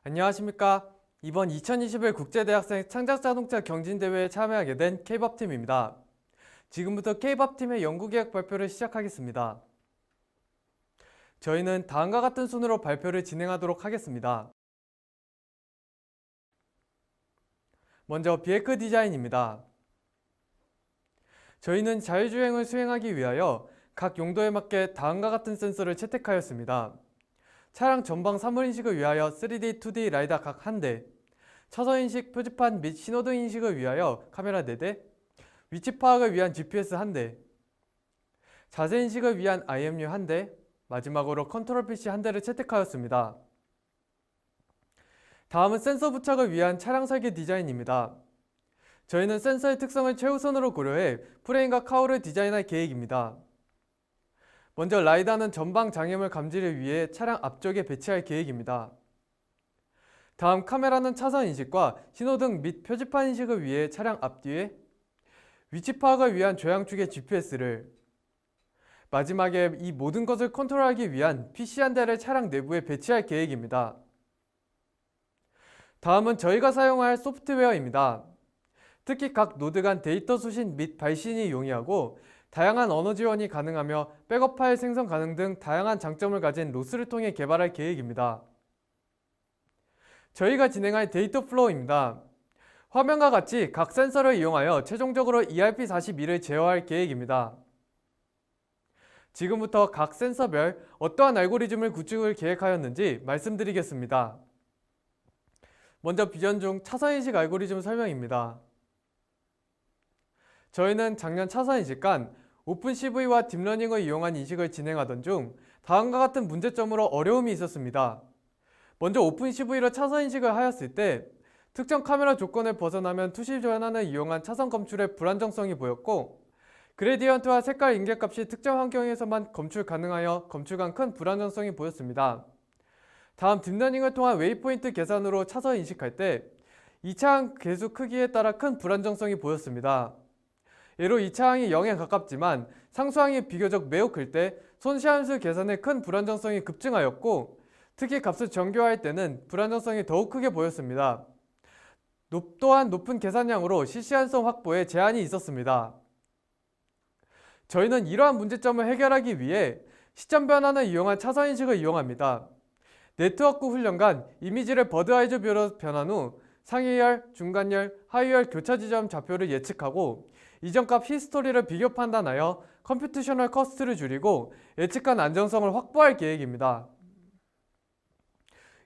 안녕하십니까. 이번 2021 국제대학생 창작자동차 경진대회에 참여하게 된 K밥팀입니다. 지금부터 K밥팀의 연구계획 발표를 시작하겠습니다. 저희는 다음과 같은 순으로 발표를 진행하도록 하겠습니다. 먼저 비에크 디자인입니다. 저희는 자율주행을 수행하기 위하여 각 용도에 맞게 다음과 같은 센서를 채택하였습니다. 차량 전방 사물인식을 위하여 3D, 2D 라이다 각 1대, 차선인식, 표지판 및 신호등 인식을 위하여 카메라 4대, 위치 파악을 위한 GPS 1대, 자세인식을 위한 IMU 1대, 마지막으로 컨트롤 PC 1대를 채택하였습니다. 다음은 센서 부착을 위한 차량 설계 디자인입니다. 저희는 센서의 특성을 최우선으로 고려해 프레임과 카울을 디자인할 계획입니다. 먼저 라이다는 전방 장애물 감지를 위해 차량 앞쪽에 배치할 계획입니다. 다음 카메라는 차선 인식과 신호등 및 표지판 인식을 위해 차량 앞뒤에, 위치 파악을 위한 조향축의 GPS를, 마지막에 이 모든 것을 컨트롤하기 위한 PC 한 대를 차량 내부에 배치할 계획입니다. 다음은 저희가 사용할 소프트웨어입니다. 특히 각 노드 간 데이터 수신 및 발신이 용이하고 다양한 언어 지원이 가능하며 백업 파일 생성 가능 등 다양한 장점을 가진 로스를 통해 개발할 계획입니다. 저희가 진행할 데이터 플로우입니다. 화면과 같이 각 센서를 이용하여 최종적으로 ERP42를 제어할 계획입니다. 지금부터 각 센서별 어떠한 알고리즘을 구축을 계획하였는지 말씀드리겠습니다. 먼저 비전 중 차선인식 알고리즘 설명입니다. 저희는 작년 차선인식 간 오픈CV와 딥러닝을 이용한 인식을 진행하던 중 다음과 같은 문제점으로 어려움이 있었습니다. 먼저 오픈CV로 차선인식을 하였을 때 특정 카메라 조건을 벗어나면 투시 전환을 이용한 차선 검출의 불안정성이 보였고, 그레디언트와 색깔 인계값이 특정 환경에서만 검출 가능하여 검출 간 큰 불안정성이 보였습니다. 다음 딥러닝을 통한 웨이포인트 계산으로 차선 인식할 때 2차항 계수 크기에 따라 큰 불안정성이 보였습니다. 예로 2차항이 0에 가깝지만 상수항이 비교적 매우 클 때 손시함수 계산의 큰 불안정성이 급증하였고, 특히 값을 정교화할 때는 불안정성이 더욱 크게 보였습니다. 또한 높은 계산량으로 실시간성 확보에 제한이 있었습니다. 저희는 이러한 문제점을 해결하기 위해 시점 변환을 이용한 차선인식을 이용합니다. 네트워크 훈련 간 이미지를 버드아이즈 뷰로 변환 후 상위열, 중간열, 하위열 교차 지점 좌표를 예측하고 이전값 히스토리를 비교 판단하여 컴퓨테이셔널 커스트를 줄이고 예측한 안정성을 확보할 계획입니다.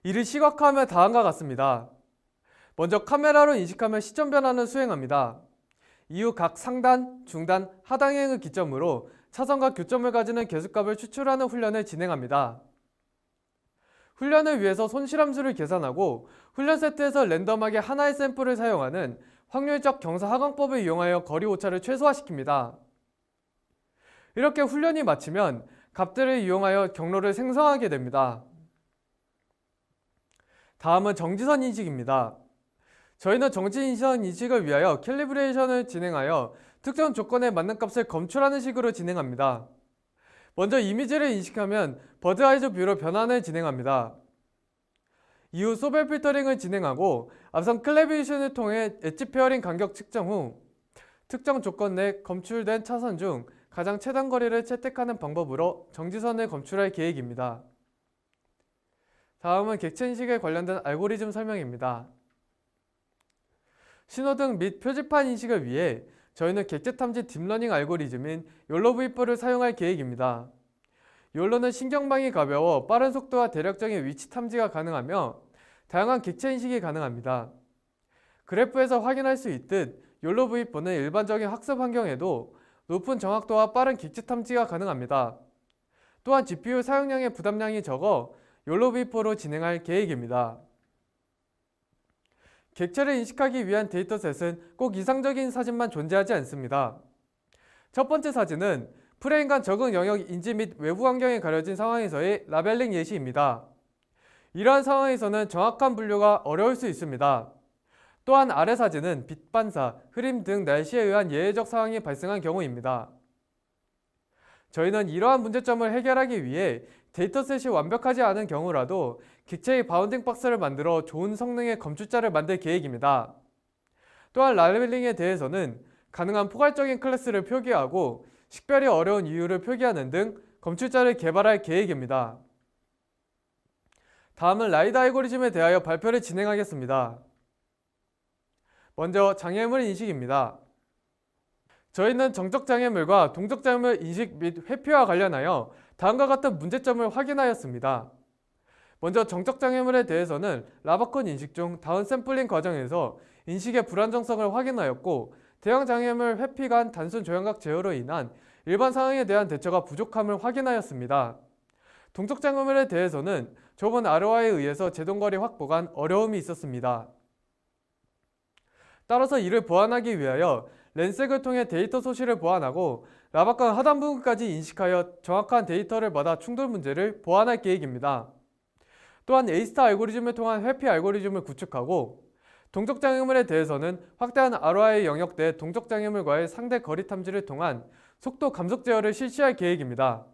이를 시각화하면 다음과 같습니다. 먼저 카메라로 인식하며 시점 변환을 수행합니다. 이후 각 상단, 중단, 하단행을 기점으로 차선과 교점을 가지는 계수값을 추출하는 훈련을 진행합니다. 훈련을 위해서 손실함수를 계산하고 훈련 세트에서 랜덤하게 하나의 샘플을 사용하는 확률적 경사하강법을 이용하여 거리 오차를 최소화시킵니다. 이렇게 훈련이 마치면 값들을 이용하여 경로를 생성하게 됩니다. 다음은 정지선 인식입니다. 저희는 정지선 인식을 위하여 캘리브레이션을 진행하여 특정 조건에 맞는 값을 검출하는 식으로 진행합니다. 먼저 이미지를 인식하면 버드아이즈 뷰로 변환을 진행합니다. 이후 소벨 필터링을 진행하고 앞선 클래비레이션을 통해 엣지 페어링 간격 측정 후 특정 조건 내 검출된 차선 중 가장 최단 거리를 채택하는 방법으로 정지선을 검출할 계획입니다. 다음은 객체 인식에 관련된 알고리즘 설명입니다. 신호등 및 표지판 인식을 위해 저희는 객체 탐지 딥러닝 알고리즘인 욜로V4를 사용할 계획입니다. 욜로는 신경방이 가벼워 빠른 속도와 대략적인 위치 탐지가 가능하며 다양한 객체 인식이 가능합니다. 그래프에서 확인할 수 있듯 욜로V4는 일반적인 학습 환경에도 높은 정확도와 빠른 객체 탐지가 가능합니다. 또한 GPU 사용량의 부담량이 적어 욜로V4로 진행할 계획입니다. 객체를 인식하기 위한 데이터셋은 꼭 이상적인 사진만 존재하지 않습니다. 첫 번째 사진은 프레임 간 적응 영역 인지 및 외부 환경에 가려진 상황에서의 라벨링 예시입니다. 이러한 상황에서는 정확한 분류가 어려울 수 있습니다. 또한 아래 사진은 빛 반사, 흐림 등 날씨에 의한 예외적 상황이 발생한 경우입니다. 저희는 이러한 문제점을 해결하기 위해 데이터셋이 완벽하지 않은 경우라도 객체의 바운딩 박스를 만들어 좋은 성능의 검출자를 만들 계획입니다. 또한 라벨링에 대해서는 가능한 포괄적인 클래스를 표기하고 식별이 어려운 이유를 표기하는 등 검출자를 개발할 계획입니다. 다음은 라이드 알고리즘에 대하여 발표를 진행하겠습니다. 먼저 장애물 인식입니다. 저희는 정적 장애물과 동적 장애물 인식 및 회피와 관련하여 다음과 같은 문제점을 확인하였습니다. 먼저 정적 장애물에 대해서는 라바콘 인식 중 다운 샘플링 과정에서 인식의 불안정성을 확인하였고, 대형 장애물 회피 간 단순 조형각 제어로 인한 일반 상황에 대한 대처가 부족함을 확인하였습니다. 동적 장애물에 대해서는 좁은 ROI에 의해서 제동거리 확보 간 어려움이 있었습니다. 따라서 이를 보완하기 위하여 렌색을 통해 데이터 소실을 보완하고 라바콘 하단 부분까지 인식하여 정확한 데이터를 받아 충돌 문제를 보완할 계획입니다. 또한 A-스타 알고리즘을 통한 회피 알고리즘을 구축하고, 동적 장애물에 대해서는 확대한 ROI 영역 내 동적 장애물과의 상대 거리 탐지를 통한 속도 감속 제어를 실시할 계획입니다.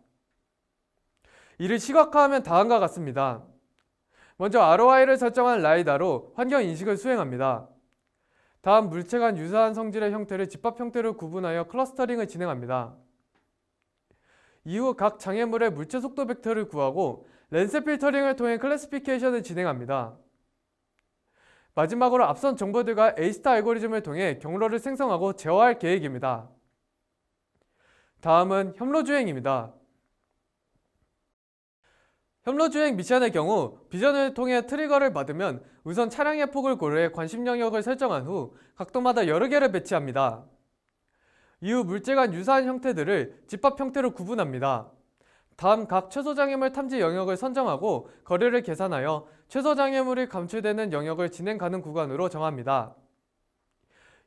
이를 시각화하면 다음과 같습니다. 먼저 ROI를 설정한 라이다로 환경 인식을 수행합니다. 다음 물체 간 유사한 성질의 형태를 집합 형태로 구분하여 클러스터링을 진행합니다. 이후 각 장애물의 물체 속도 벡터를 구하고 렌스 필터링을 통해 클래시피케이션을 진행합니다. 마지막으로 앞선 정보들과 A-스타 알고리즘을 통해 경로를 생성하고 제어할 계획입니다. 다음은 협로주행입니다. 협로주행 미션의 경우 비전을 통해 트리거를 받으면 우선 차량의 폭을 고려해 관심 영역을 설정한 후 각도마다 여러 개를 배치합니다. 이후 물체 간 유사한 형태들을 집합 형태로 구분합니다. 다음 각 최소 장애물 탐지 영역을 선정하고 거리를 계산하여 최소 장애물이 감출되는 영역을 진행 가능 구간으로 정합니다.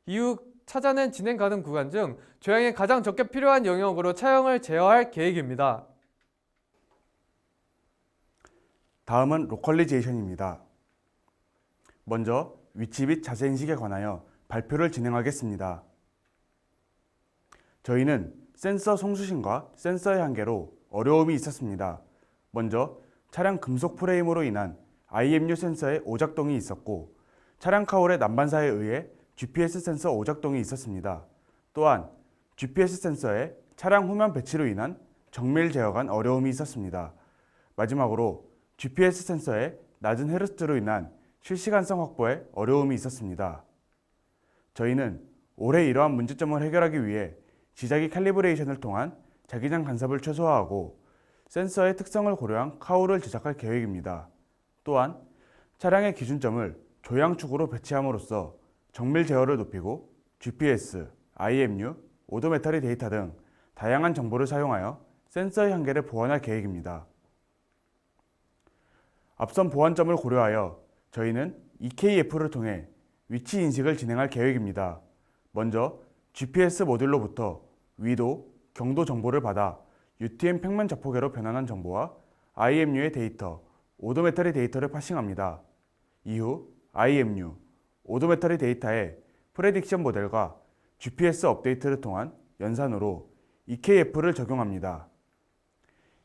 이후 찾아낸 진행 가능 구간 중 조향이 가장 적게 필요한 영역으로 차량을 제어할 계획입니다. 다음은 로컬리제이션입니다. 먼저 위치 및 자세 인식에 관하여 발표를 진행하겠습니다. 저희는 센서 송수신과 센서의 한계로 어려움이 있었습니다. 먼저 차량 금속 프레임으로 인한 IMU 센서의 오작동이 있었고, 차량 카울의 난반사에 의해 GPS 센서 오작동이 있었습니다. 또한 GPS 센서의 차량 후면 배치로 인한 정밀 제어 간 어려움이 있었습니다. 마지막으로 GPS 센서의 낮은 헤르츠로 인한 실시간성 확보에 어려움이 있었습니다. 저희는 올해 이러한 문제점을 해결하기 위해 지자기 캘리브레이션을 통한 자기장 간섭을 최소화하고 센서의 특성을 고려한 카울을 제작할 계획입니다. 또한 차량의 기준점을 조향축으로 배치함으로써 정밀 제어를 높이고 GPS, IMU, 오도메터리 데이터 등 다양한 정보를 사용하여 센서의 한계를 보완할 계획입니다. 앞선 보완점을 고려하여 저희는 EKF를 통해 위치 인식을 진행할 계획입니다. 먼저 GPS 모듈로부터 위도, 경도 정보를 받아 UTM 평면 자포계로 변환한 정보와 IMU의 데이터, 오도메터리 데이터를 파싱합니다. 이후 IMU, 오도메터리 데이터의 프레딕션 모델과 GPS 업데이트를 통한 연산으로 EKF를 적용합니다.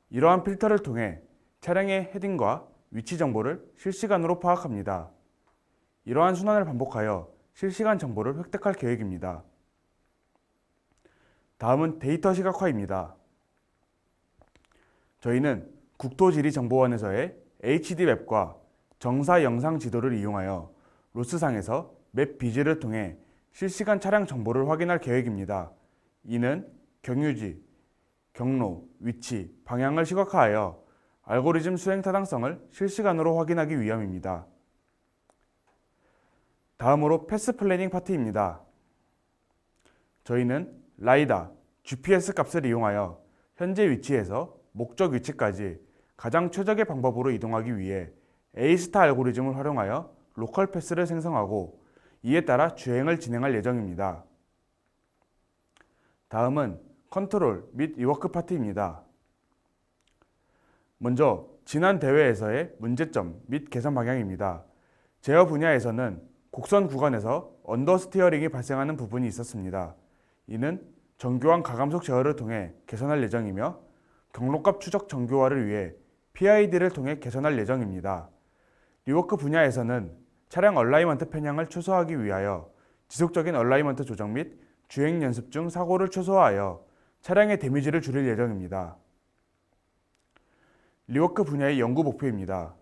이러한 필터를 통해 차량의 헤딩과 위치 정보를 실시간으로 파악합니다. 이러한 순환을 반복하여 실시간 정보를 획득할 계획입니다. 다음은 데이터 시각화입니다. 저희는 국토지리정보원에서의 HD맵과 정사 영상 지도를 이용하여 로스상에서 맵 비즈를 통해 실시간 차량 정보를 확인할 계획입니다. 이는 경유지, 경로, 위치, 방향을 시각화하여 알고리즘 수행 타당성을 실시간으로 확인하기 위함입니다. 다음으로 패스 플래닝 파트입니다. 저희는 라이다, GPS 값을 이용하여 현재 위치에서 목적 위치까지 가장 최적의 방법으로 이동하기 위해 A-스타 알고리즘을 활용하여 로컬 패스를 생성하고 이에 따라 주행을 진행할 예정입니다. 다음은 컨트롤 및 리워크 파트입니다. 먼저 지난 대회에서의 문제점 및 개선 방향입니다. 제어 분야에서는 곡선 구간에서 언더스티어링이 발생하는 부분이 있었습니다. 이는 정교한 가감속 제어를 통해 개선할 예정이며 경로값 추적 정교화를 위해 PID를 통해 개선할 예정입니다. 리워크 분야에서는 차량 얼라이먼트 편향을 최소화하기 위하여 지속적인 얼라이먼트 조정 및 주행 연습 중 사고를 최소화하여 차량의 데미지를 줄일 예정입니다. 리워크 분야의 연구 목표입니다.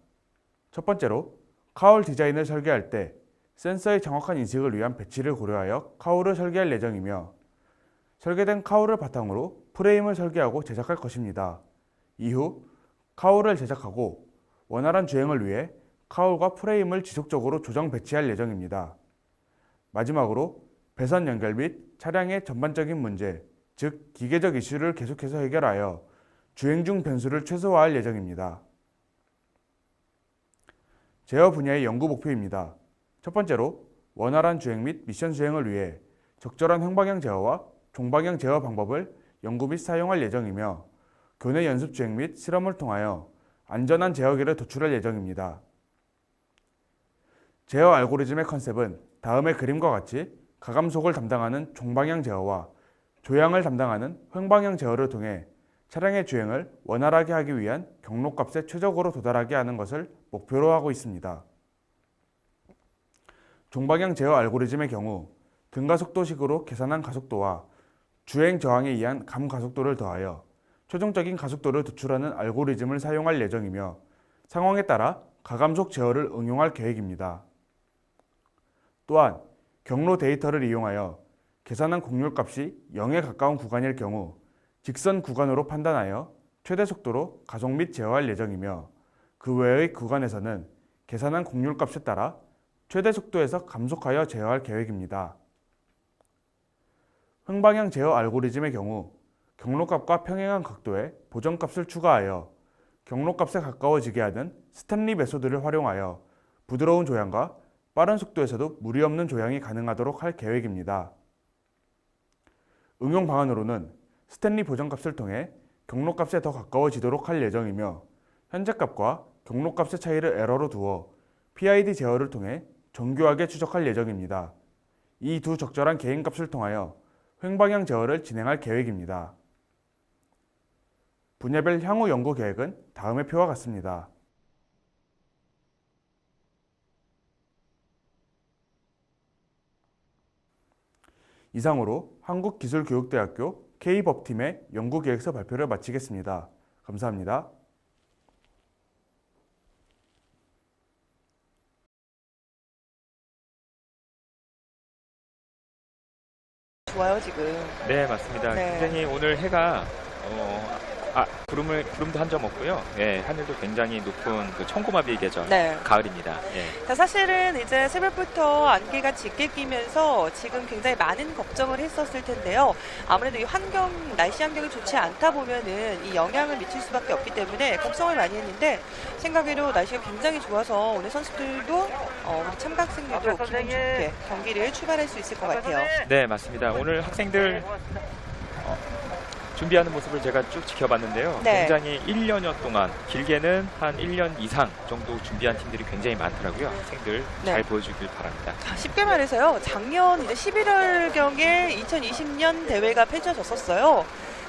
첫 번째로 카울 디자인을 설계할 때 센서의 정확한 인식을 위한 배치를 고려하여 카울을 설계할 예정이며 설계된 카울을 바탕으로 프레임을 설계하고 제작할 것입니다. 이후 카울을 제작하고 원활한 주행을 위해 카울과 프레임을 지속적으로 조정 배치할 예정입니다. 마지막으로 배선 연결 및 차량의 전반적인 문제, 즉 기계적 이슈를 계속해서 해결하여 주행 중 변수를 최소화할 예정입니다. 제어 분야의 연구 목표입니다. 첫 번째로 원활한 주행 및 미션 수행을 위해 적절한 횡방향 제어와 종방향 제어 방법을 연구 및 사용할 예정이며 교내 연습 주행 및 실험을 통하여 안전한 제어기를 도출할 예정입니다. 제어 알고리즘의 컨셉은 다음의 그림과 같이 가감속을 담당하는 종방향 제어와 조향을 담당하는 횡방향 제어를 통해 차량의 주행을 원활하게 하기 위한 경로값에 최적으로 도달하게 하는 것을 목표로 하고 있습니다. 종방향 제어 알고리즘의 경우 등가속도식으로 계산한 가속도와 주행 저항에 의한 감가속도를 더하여 최종적인 가속도를 도출하는 알고리즘을 사용할 예정이며 상황에 따라 가감속 제어를 응용할 계획입니다. 또한 경로 데이터를 이용하여 계산한 곡률값이 0에 가까운 구간일 경우 직선 구간으로 판단하여 최대 속도로 가속 및 제어할 예정이며 그 외의 구간에서는 계산한 곡률값에 따라 최대 속도에서 감속하여 제어할 계획입니다. 횡방향 제어 알고리즘의 경우 경로값과 평행한 각도에 보정값을 추가하여 경로값에 가까워지게 하는 스탠리 메소드를 활용하여 부드러운 조향과 빠른 속도에서도 무리 없는 조향이 가능하도록 할 계획입니다. 응용 방안으로는 스탠리 보정값을 통해 경로값에 더 가까워지도록 할 예정이며 현재 값과 경로값의 차이를 에러로 두어 PID 제어를 통해 정교하게 추적할 예정입니다. 이 두 적절한 개인값을 통하여 횡방향 제어를 진행할 계획입니다. 분야별 향후 연구 계획은 다음의 표와 같습니다. 이상으로 한국기술교육대학교 K법팀의 연구계획서 발표를 마치겠습니다. 감사합니다. 좋아요, 지금. 네, 맞습니다. 네. 굉장히 오늘 해가 구름도 한 점 없고요. 예, 하늘도 굉장히 높은 그 청고마비 계절 네. 가을입니다. 예. 자, 사실은 이제 새벽부터 안개가 짙게 끼면서 지금 굉장히 많은 걱정을 했었을 텐데요. 아무래도 이 날씨 환경이 좋지 않다 보면은 이 영향을 미칠 수밖에 없기 때문에 걱정을 많이 했는데 생각외로 날씨가 굉장히 좋아서 오늘 선수들도 우리 참가학생들도 기분 좋게 경기를 출발할 수 있을 것 같아요. 네, 맞습니다. 오늘 학생들 준비하는 모습을 제가 쭉 지켜봤는데요. 네. 굉장히 1년여 동안 길게는 한 1년 이상 정도 준비한 팀들이 굉장히 많더라고요. 학생들 네. 잘 보여주길 바랍니다. 쉽게 말해서요. 작년 이제 11월경에 2020년 대회가 펼쳐졌었어요.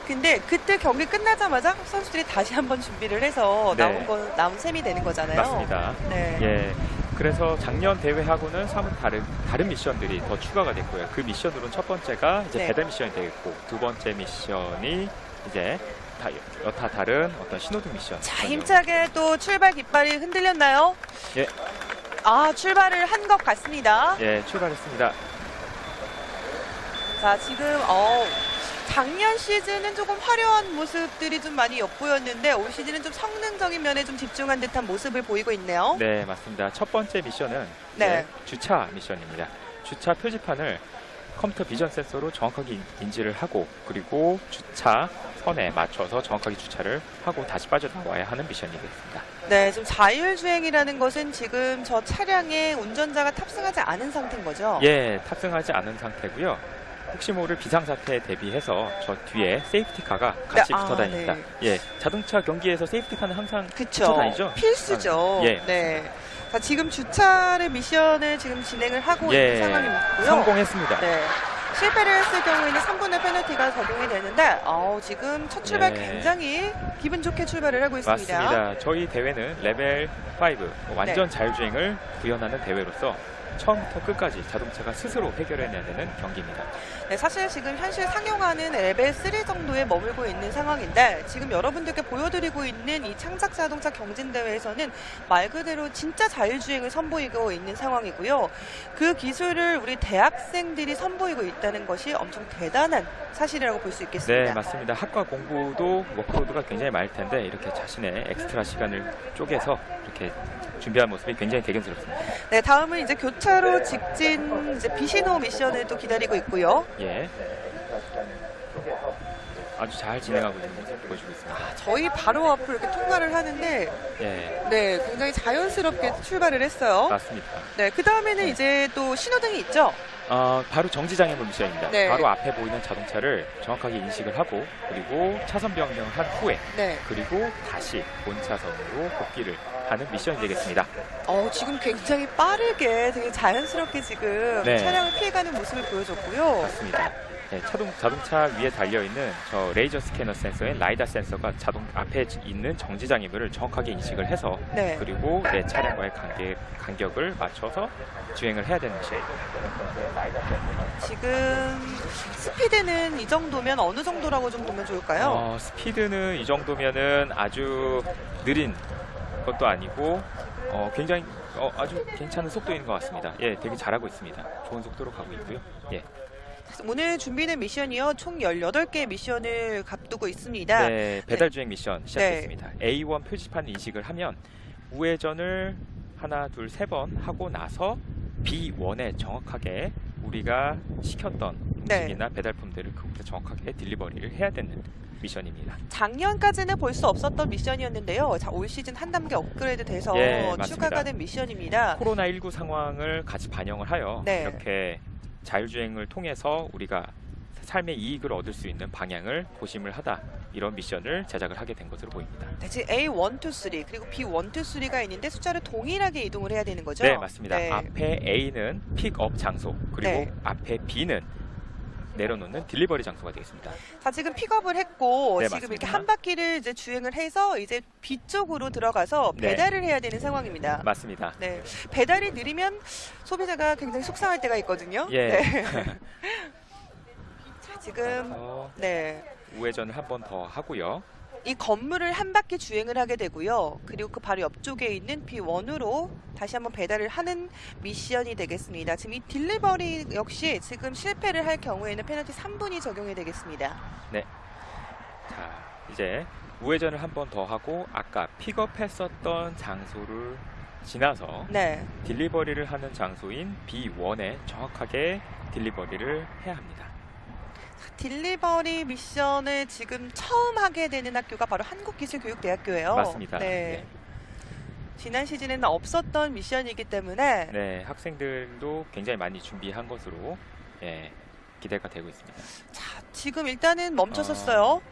근데 그때 경기 끝나자마자 선수들이 다시 한번 준비를 해서 네. 나온 셈이 되는 거잖아요. 맞습니다. 네. 예. 그래서 작년 대회하고는 사뭇 다른 미션들이 더 추가가 됐고요. 그 미션으로는 첫 번째가 이제 네. 배달 미션이 되겠고 두 번째 미션이 이제 여타 다른 어떤 신호등 미션. 자, 힘차게 또 출발 깃발이 흔들렸나요? 예. 출발을 한 것 같습니다. 예, 출발했습니다. 자, 지금 작년 시즌은 조금 화려한 모습들이 좀 많이 엿보였는데 올 시즌은 좀 성능적인 면에 좀 집중한 듯한 모습을 보이고 있네요. 네, 맞습니다. 첫 번째 미션은 네. 이제 주차 미션입니다. 주차 표지판을 컴퓨터 비전 센서로 정확하게 인지를 하고 그리고 주차 선에 맞춰서 정확하게 주차를 하고 다시 빠져나와야 하는 미션이겠습니다. 네, 좀 자율주행이라는 것은 지금 저 차량에 운전자가 탑승하지 않은 상태인 거죠? 예, 탑승하지 않은 상태고요. 혹시 모를 비상사태에 대비해서 저 뒤에 세이프티카가 같이 네, 붙어 다닙니다. 네. 예, 자동차 경기에서 세이프티카는 항상 그쵸. 붙어 다니죠? 필수죠. 예. 네. 자, 지금 주차를 미션을 지금 진행을 하고 예, 있는 상황이고요. 성공했습니다. 네. 실패를 했을 경우에는 3분의 페널티가 적용이 되는데 지금 첫 출발 네. 굉장히 기분 좋게 출발을 하고 있습니다. 맞습니다. 저희 대회는 레벨 5 완전 자율주행을 구현하는 대회로서 처음부터 끝까지 자동차가 스스로 해결해내야 되는 경기입니다. 네, 사실 지금 현실 상용화는 레벨 3 정도에 머물고 있는 상황인데 지금 여러분들께 보여드리고 있는 이 창작 자동차 경진대회에서는 말 그대로 진짜 자율주행을 선보이고 있는 상황이고요. 그 기술을 우리 대학생들이 선보이고 있다는 것이 엄청 대단한 사실이라고 볼 수 있겠습니다. 네, 맞습니다. 학과 공부도 워크로드가 굉장히 많을 텐데 이렇게 자신의 엑스트라 시간을 쪼개서 이렇게 준비한 모습이 굉장히 대견스럽습니다. 네, 다음은 이제 교차로 직진 이제 비시노 미션을 또 기다리고 있고요. 예. 아주 잘 진행하고 있는 모습 보여주고 있습니다. 저희 바로 앞을 이렇게 통과를 하는데 예, 네, 굉장히 자연스럽게 출발을 했어요. 맞습니다. 네, 그 다음에는 이제 또 신호등이 있죠. 바로 정지장애물 미션입니다. 네. 바로 앞에 보이는 자동차를 정확하게 인식을 하고 그리고 차선 변경을 한 후에 네. 그리고 다시 본차선으로 복귀를 하는 미션이 되겠습니다. 지금 굉장히 빠르게 되게 자연스럽게 지금 네. 차량을 피해가는 모습을 보여줬고요. 맞습니다. 네, 자동차 위에 달려있는 저 레이저 스캐너 센서인 라이다 센서가 자동 앞에 있는 정지장애물을 정확하게 인식을 해서 네. 그리고 내 차량과의 간격을 맞춰서 주행을 해야 되는 미션입니다. 지금 스피드는 이 정도면 어느 정도라고 좀 보면 좋을까요? 스피드는 이 정도면은 아주 느린 것도 아니고 굉장히 아주 괜찮은 속도인 것 같습니다. 예, 되게 잘하고 있습니다. 좋은 속도로 가고 있고요. 예. 오늘 준비된 미션이요. 총 18개의 미션을 앞두고 있습니다. 네, 배달 주행 미션 시작됐습니다. A1 표지판 인식을 하면 우회전을 하나, 둘, 세 번 하고 나서 B1에 정확하게 우리가 시켰던 음식이나 배달품들을 그곳에 정확하게 딜리버리를 해야 되는 미션입니다. 작년까지는 볼 수 없었던 미션이었는데요. 자, 올 시즌 한 단계 업그레이드 돼서 예, 맞습니다. 추가가 된 미션입니다. 코로나19 상황을 같이 반영을 하여 네. 이렇게 자율주행을 통해서 우리가 삶의 이익을 얻을 수 있는 방향을 고심을 하다 이런 미션을 제작을 하게 된 것으로 보입니다. 네, 지금 A1, 2, 3 그리고 B1, 2, 3가 있는데 숫자를 동일하게 이동을 해야 되는 거죠? 네, 맞습니다. 네. 앞에 A는 픽업 장소 그리고 네. 앞에 B는 내려놓는 딜리버리 장소가 되겠습니다. 자, 지금 픽업을 했고 네, 지금 맞습니다. 이렇게 한 바퀴를 이제 주행을 해서 이제 B 쪽으로 들어가서 네. 배달을 해야 되는 상황입니다. 맞습니다. 네, 배달이 느리면 소비자가 굉장히 속상할 때가 있거든요. 예. 네. 자, 지금 그래서 네. 우회전을 한 번 더 하고요. 이 건물을 한 바퀴 주행을 하게 되고요. 그리고 그 바로 옆쪽에 있는 B1으로 다시 한번 배달을 하는 미션이 되겠습니다. 지금 이 딜리버리 역시 지금 실패를 할 경우에는 페널티 3분이 적용이 되겠습니다. 자, 이제 우회전을 한 번 더 하고 아까 픽업했었던 장소를 지나서 네. 딜리버리를 하는 장소인 B1에 정확하게 딜리버리를 해야 합니다. 딜리버리 미션을 지금 처음 하게 되는 학교가 바로 한국기술교육대학교예요. 맞습니다. 네. 지난 시즌에는 없었던 미션이기 때문에 네, 학생들도 굉장히 많이 준비한 것으로 기대가 되고 있습니다. 자, 지금 일단은 멈춰섰어요.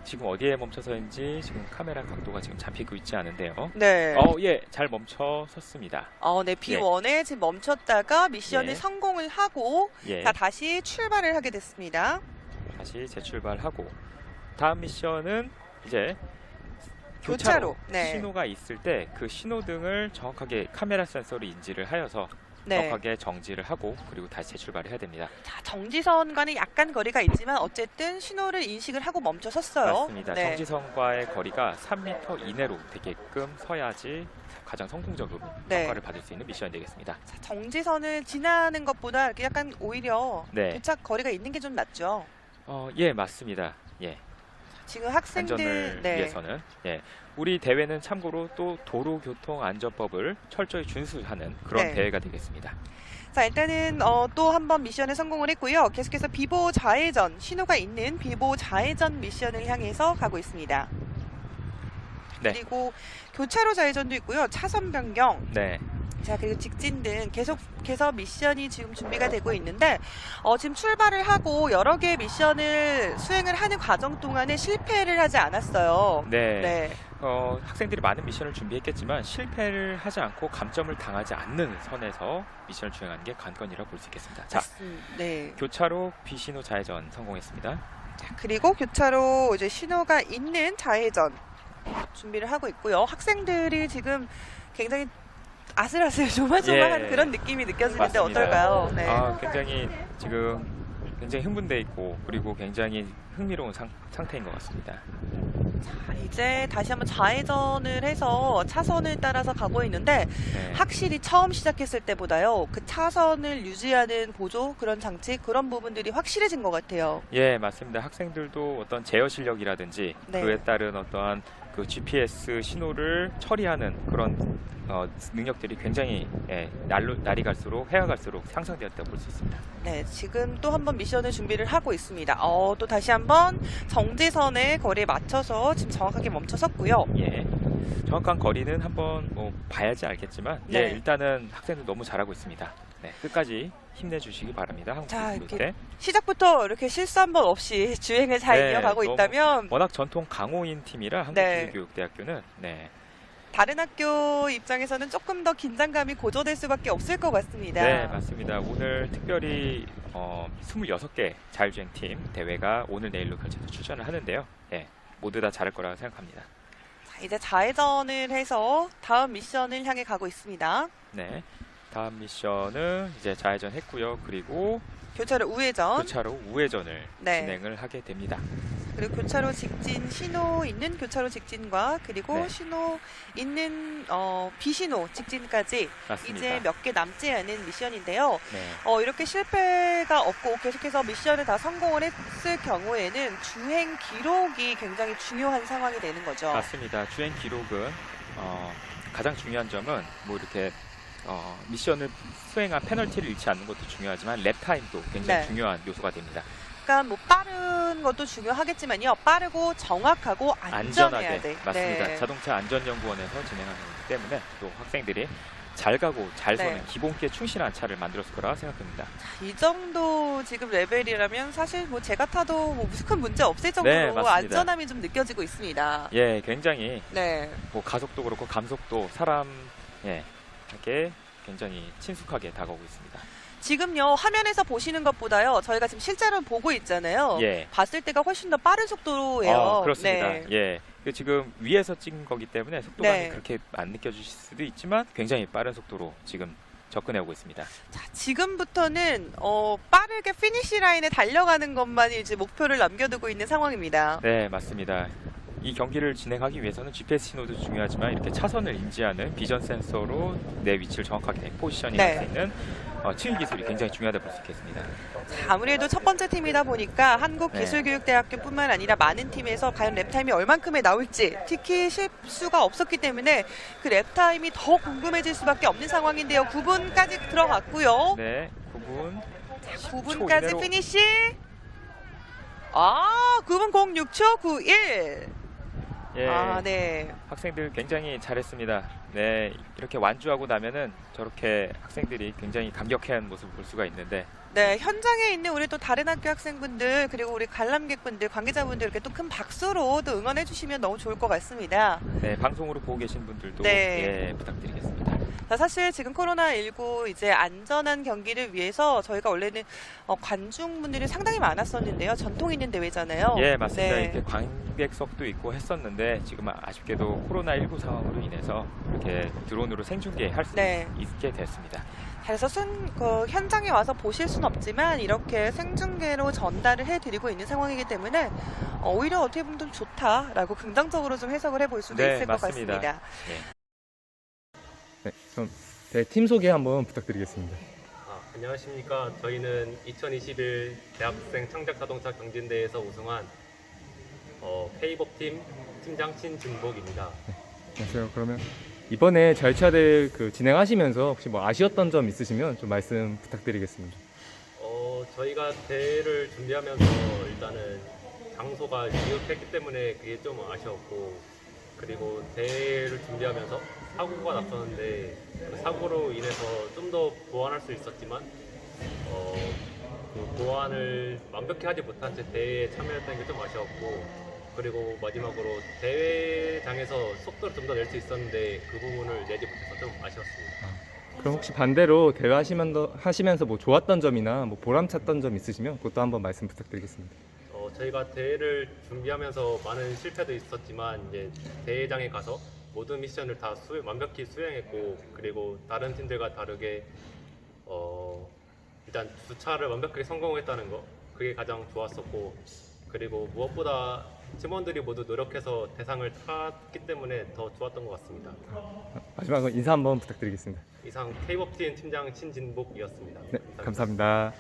지금 어디에 멈춰서인지 지금 카메라 각도가 지금 잡히고 있지 않은데요. 네. 예, 잘 멈춰 섰습니다. 네, B1에 지금 멈췄다가 미션을 예. 성공을 하고 예, 자, 다시 출발을 하게 됐습니다. 다시 재출발하고 다음 미션은 이제 교차로. 교차로 네. 신호가 있을 때 그 신호등을 정확하게 카메라 센서로 인지를 하여서 네. 정확하게 정지를 하고 그리고 다시 재출발을 해야 됩니다. 자, 정지선과는 약간 거리가 있지만 어쨌든 신호를 인식을 하고 멈춰 섰어요. 맞습니다. 네. 정지선과의 거리가 3m 이내로 되게끔 서야지 가장 성공적으로 네. 평가를 받을 수 있는 미션이 되겠습니다. 자, 정지선을 지나는 것보다 이렇게 약간 오히려 네. 도착 거리가 있는 게 좀 낫죠. 예, 맞습니다. 예, 지금 학생들 안전을 네. 위해서는 우리 대회는 참고로 또 도로교통안전법을 철저히 준수하는 그런 네. 대회가 되겠습니다. 자, 일단은 또 한 번 미션에 성공을 했고요. 계속해서 비보 좌회전 신호가 있는 비보 좌회전 미션을 향해서 가고 있습니다. 네. 그리고 교차로 좌회전도 있고요. 차선 변경. 네, 자, 그리고 직진 등 계속해서 미션이 지금 준비가 되고 있는데 지금 출발을 하고 여러 개의 미션을 수행을 하는 과정 동안에 실패를 하지 않았어요. 네. 네. 학생들이 많은 미션을 준비했겠지만 실패를 하지 않고 감점을 당하지 않는 선에서 미션을 수행하는 게 관건이라고 볼 수 있겠습니다. 자, 네. 교차로 비신호 좌회전 성공했습니다. 자, 그리고 교차로 이제 신호가 있는 좌회전 준비를 하고 있고요. 학생들이 지금 굉장히 아슬아슬 조마조마한 예. 그런 느낌이 느껴지는데 맞습니다. 어떨까요? 네. 굉장히 지금 굉장히 흥분돼 있고 그리고 굉장히 흥미로운 상태인 것 같습니다. 자, 이제 다시 한번 좌회전을 해서 차선을 따라서 가고 있는데 네. 확실히 처음 시작했을 때보다요. 그 차선을 유지하는 보조 그런 장치 그런 부분들이 확실해진 것 같아요. 예, 맞습니다. 학생들도 어떤 제어 실력이라든지 네. 그에 따른 어떠한 그 GPS 신호를 처리하는 그런 능력들이 굉장히 날이 갈수록 해가 갈수록 향상되었다고 볼 수 있습니다. 네, 지금 또 한 번 미션을 준비를 하고 있습니다. 또 다시 한번 정지선의 거리에 맞춰서 지금 정확하게 멈춰섰고요. 예, 정확한 거리는 한번 봐야지 알겠지만 네. 예, 일단은 학생들 너무 잘하고 있습니다. 네, 끝까지 힘내주시기 바랍니다. 한국 자, 기술 이렇게 때 시작부터 이렇게 실수 한 번 없이 주행을 잘 네, 이어가고 너무 있다면 워낙 전통 강호인 팀이라 네. 한국기술교육대학교는 다른 학교 입장에서는 조금 더 긴장감이 고조될 수밖에 없을 것 같습니다. 네, 맞습니다. 오늘 특별히 26개 자율주행팀 대회가 오늘 내일로 결정해서 출전을 하는데요. 예, 모두 다 잘할 거라고 생각합니다. 자, 이제 좌회전을 해서 다음 미션을 향해 가고 있습니다. 네, 다음 미션은 이제 좌회전 했고요. 그리고 교차로 우회전, 교차로 우회전을 네. 진행을 하게 됩니다. 그리고 교차로 직진 신호 있는 교차로 직진과 그리고 네. 신호 있는 비신호 직진까지 맞습니다. 이제 몇 개 남지 않은 미션인데요. 네, 이렇게 실패가 없고 계속해서 미션을 다 성공을 했을 경우에는 주행 기록이 굉장히 중요한 상황이 되는 거죠. 맞습니다. 주행 기록은 가장 중요한 점은 뭐 이렇게 미션을 수행한 페널티를 잃지 않는 것도 중요하지만 랩 타임도 굉장히 네. 중요한 요소가 됩니다. 그러니까 뭐 빠른 것도 중요하겠지만요. 빠르고 정확하고 안전해야 안전하게 돼. 맞습니다. 네. 자동차 안전연구원에서 진행하는 거기 때문에 또 학생들이 잘 가고 잘 서는 네. 기본기에 충실한 차를 만들었을 거라 생각합니다. 이 정도 지금 레벨이라면 사실 뭐 제가 타도 뭐 무슨 큰 문제 없을 정도로 네, 맞습니다. 안전함이 좀 느껴지고 있습니다. 예, 굉장히 네. 뭐 가속도 그렇고 감속도 사람에게 굉장히 친숙하게 다가오고 있습니다. 지금요 화면에서 보시는 것보다요 저희가 지금 실제로 보고 있잖아요. 예. 봤을 때가 훨씬 더 빠른 속도예요. 그렇습니다. 네. 예. 지금 위에서 찍은 거기 때문에 속도감이 네. 그렇게 안 느껴지실 수도 있지만 굉장히 빠른 속도로 지금 접근해 오고 있습니다. 자, 지금부터는 빠르게 피니시 라인에 달려가는 것만이 이제 목표를 남겨두고 있는 상황입니다. 네, 맞습니다. 이 경기를 진행하기 위해서는 GPS 신호도 중요하지만 이렇게 차선을 인지하는 비전 센서로 내 위치를 정확하게 포지셔닝 네. 할 수 있는 치유 기술이 굉장히 중요하다 볼 수 있겠습니다. 자, 아무래도 첫 번째 팀이다 보니까 한국기술교육대학교뿐만 아니라 많은 팀에서 과연 랩타임이 얼만큼에 나올지 특히 실수가 없었기 때문에 그 랩타임이 더 궁금해질 수밖에 없는 상황인데요. 9분까지 들어갔고요. 네, 9분 9분까지 이내로. 피니시. 9분 06초 91. 예, 네. 학생들 굉장히 잘했습니다. 네, 이렇게 완주하고 나면은 저렇게 학생들이 굉장히 감격해하는 모습을 볼 수가 있는데 네, 현장에 있는 우리 또 다른 학교 학생분들 그리고 우리 관람객분들, 관계자분들 이렇게 또 큰 박수로 또 응원해 주시면 너무 좋을 것 같습니다. 네, 방송으로 보고 계신 분들도 네. 예, 부탁드리겠습니다. 자, 사실 지금 코로나19 이제 안전한 경기를 위해서 저희가 원래는 관중분들이 상당히 많았었는데요. 전통 있는 대회잖아요. 예, 맞습니다. 네. 이렇게 관객석도 있고 했었는데 지금 아쉽게도 코로나19 상황으로 인해서 이렇게 드론으로 생중계할 수 네. 있게 됐습니다. 그래서 현장에 와서 보실 수는 없지만 이렇게 생중계로 전달을 해드리고 있는 상황이기 때문에 오히려 어떻게 보면 좀 좋다라고 긍정적으로 좀 해석을 해볼 수도 네, 있을 맞습니다. 것 같습니다. 네, 그럼 팀 소개 한번 부탁드리겠습니다. 안녕하십니까. 저희는 2021 대학생 창작자동차 경진대회에서 우승한 페이법팀 팀장 신진복입니다. 안녕하세요. 그러면 이번에 자율차 대회 진행하시면서 혹시 뭐 아쉬웠던 점 있으시면 좀 말씀 부탁드리겠습니다. 저희가 대회를 준비하면서 일단은 장소가 미흡했기 때문에 그게 좀 아쉬웠고 그리고 대회를 준비하면서 사고가 났었는데 그 사고로 인해서 좀 더 보완할 수 있었지만 그 보완을 완벽히 하지 못한 채 대회에 참여했다는 게 좀 아쉬웠고, 그리고 마지막으로 대회장에서 속도를 좀 더 낼 수 있었는데 그 부분을 내지 못해서 좀 아쉬웠습니다. 그럼 혹시 반대로 대회 하시면서 뭐 좋았던 점이나 뭐 보람찼던 점 있으시면 그것도 한번 말씀 부탁드리겠습니다. 저희가 대회를 준비하면서 많은 실패도 있었지만 이제 대회장에 가서 모든 미션을 다 완벽히 수행했고, 그리고 다른 팀들과 다르게 일단 주차를 완벽하게 성공했다는 거, 그게 가장 좋았었고, 그리고 무엇보다 팀원들이 모두 노력해서 대상을 탔기 때문에 더 좋았던 것 같습니다. 마지막으로 인사 한번 부탁드리겠습니다. 이상 K-POP 팀 팀장 신진복이었습니다. 네, 감사합니다.